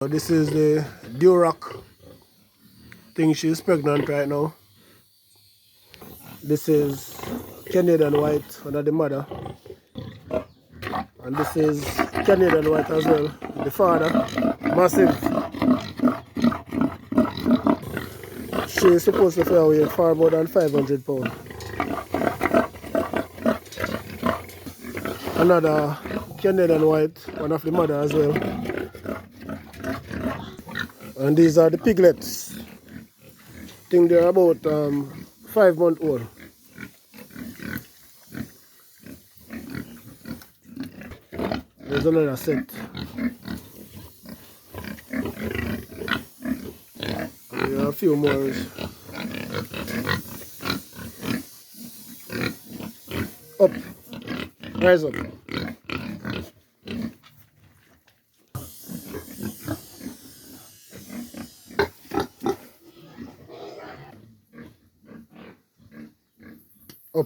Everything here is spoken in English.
This is the Duroc thing. She's pregnant right now. This is Canadian white under the mother. And this is Canadian white as well. The father. Massive. She is supposed to weigh far more than 500 pounds. Another Canadian white, one of the mother as well. And these are the piglets. I think they're about 5 months old. There's another set. There are a few more. Up. Rise up. Up.